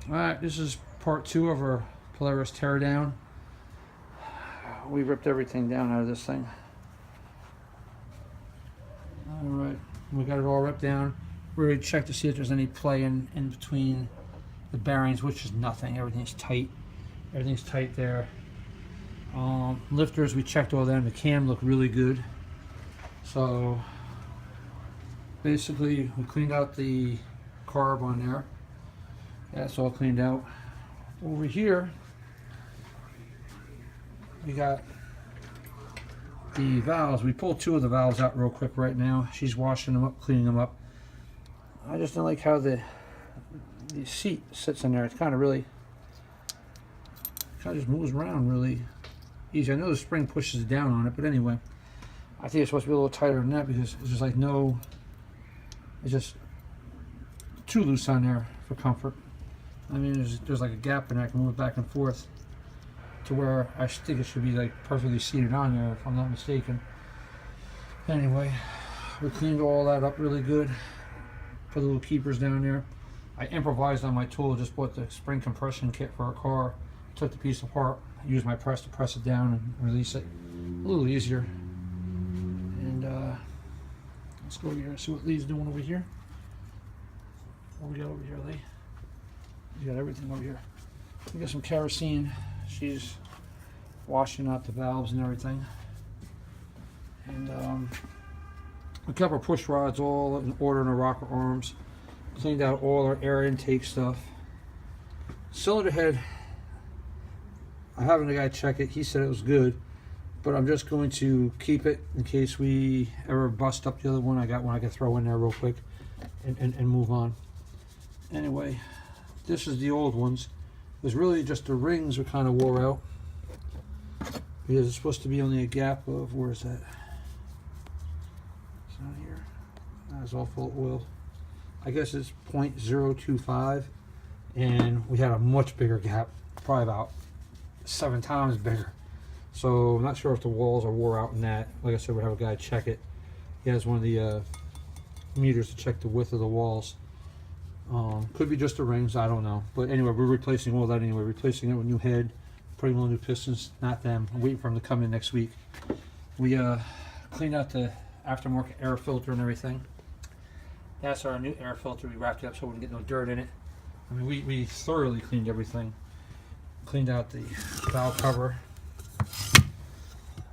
Alright, this is part 2 of our Polaris teardown. We ripped everything down out of this thing. Alright, we got it all ripped down. We already checked to see if there's any play in between the bearings, which is nothing. Everything's tight. Everything's tight there. Lifters, we checked all them. The cam looked really good. So basically we cleaned out the carb on there. That's all cleaned out. Over here we got the valves. We pulled 2 of the valves out real quick right now. She's washing them up, cleaning them up. I just don't like how the seat sits in there. It's kind of just moves around really easy. I know the spring pushes down on it, but anyway, I think it's supposed to be a little tighter than that because it's just like it's just too loose on there for comfort. I mean, there's like a gap in there. I can move it back and forth to where I think it should be like perfectly seated on there, if I'm not mistaken. Anyway, we cleaned all that up really good. Put the little keepers down there. I improvised on my tool. Just bought the spring compression kit for our car. Took the piece apart. Used my press to press it down and release it. A little easier. And let's go over here and see what Lee's doing over here. What we got over here, Lee? We got everything over here. We got some kerosene. She's washing out the valves and everything. And we kept our push rods all in order in our rocker arms. Cleaned out all our air intake stuff. Cylinder head, I'm having the guy check it. He said it was good, but I'm just going to keep it in case we ever bust up the other one. I got one I can throw in there real quick and move on. Anyway, this is the old ones. It was really just the rings were kind of wore out because it's supposed to be only a gap of, where is that? It's not here. That's all full of oil. I guess it's 0.025, and we had a much bigger gap, probably about 7 times bigger. So I'm not sure if the walls are wore out in that. Like I said, we'll have a guy check it. He has one of the meters to check the width of the walls. Could be just the rings, I don't know. But anyway, we're replacing all that anyway. Replacing it with new head, putting on new pistons, not them. I'm waiting for them to come in next week. We cleaned out the aftermarket air filter and everything. That's our new air filter. We wrapped it up so we didn't get no dirt in it. I mean, we thoroughly cleaned everything. Cleaned out the valve cover.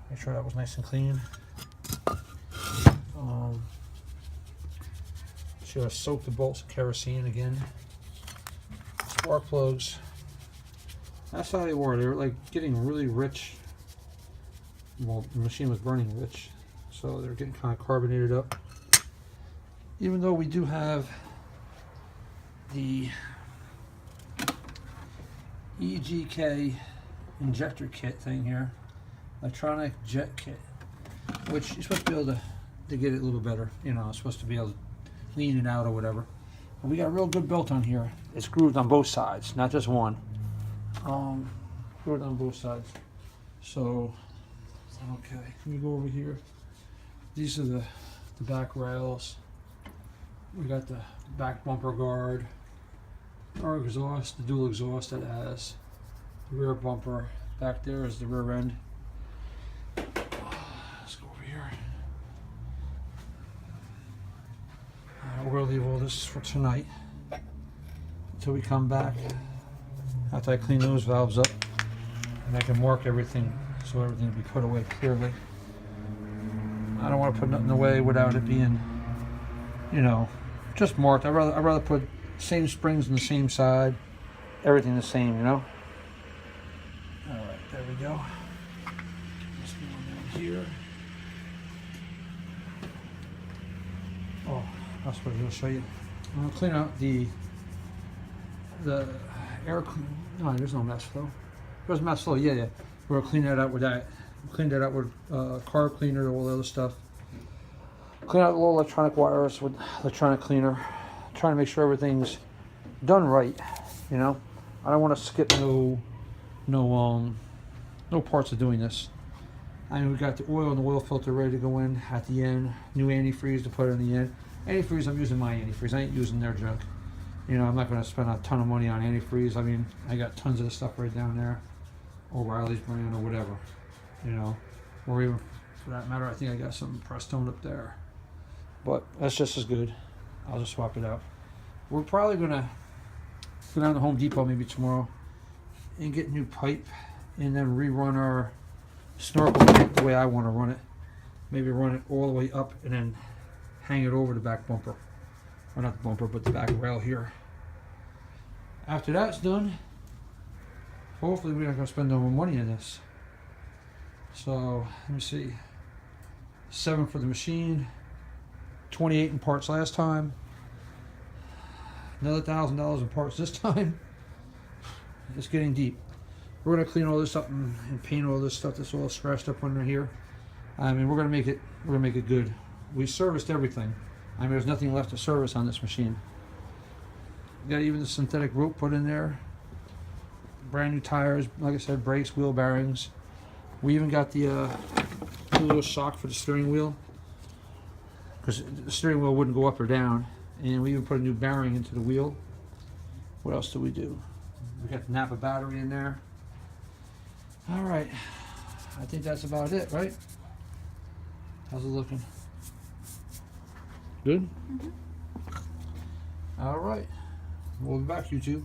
Make sure that was nice and clean. Should have soaked the bolts of kerosene again. Spark plugs. That's how they were. They were like getting really rich. Well, the machine was burning rich, so they're getting kind of carbonated up. Even though we do have the EGK injector kit thing here, electronic jet kit, which you're supposed to be able to get it a little better. You know, it's supposed to be able to lean it out or whatever. And we got a real good belt on here. It's grooved on both sides, not just one. Grooved on both sides. So, okay, let me go over here. These are the back rails. We got the back bumper guard, our exhaust, the dual exhaust that it has, the rear bumper. Back there is the rear end. Let's go over here. We're going to leave all this for tonight until we come back. After I clean those valves up, and I can mark everything so everything will be put away clearly. I don't want to put nothing away without it being, you know, just marked. I'd rather put same springs on the same side, everything the same, you know. All right, there we go. Let's go down here. Oh, that's what he'll show you. I'm gonna clean out the air. No, there's no mess flow. There's mess flow. Yeah. We're gonna clean that out with that. Clean that out with carb cleaner, all the other stuff. Clean out the little electronic wires with electronic cleaner. Trying to make sure everything's done right. You know, I don't want to skip no parts of doing this. I mean, we got the oil and the oil filter ready to go in at the end. New antifreeze to put in the end. Antifreeze, I'm using my antifreeze. I ain't using their junk. You know, I'm not going to spend a ton of money on antifreeze. I mean, I got tons of the stuff right down there. O'Reilly's brand or whatever. You know, or even for that matter, I think I got some Prestone up there. But that's just as good. I'll just swap it out. We're probably going to go down to Home Depot maybe tomorrow and get new pipe and then rerun our snorkel kit the way I want to run it. Maybe run it all the way up and then hang it over the back bumper. Or not the bumper, but the back rail here. After that's done, hopefully we're not going to spend no more money in this. So, let me see. 7 for the machine. 28 in parts last time. Another $1,000 in parts this time. It's getting deep. We're going to clean all this up and paint all this stuff that's all scratched up under here. I mean, we're going to make it good. We serviced everything. I mean, there's nothing left to service on this machine. We got even the synthetic rope put in there. Brand new tires, like I said, brakes, wheel bearings. We even got the little shock for the steering wheel, because the steering wheel wouldn't go up or down. And we even put a new bearing into the wheel. What else do? We got the Napa battery in there. All right, I think that's about it, right? How's it looking? Good? Mm-hmm. All right. We'll be back, YouTube.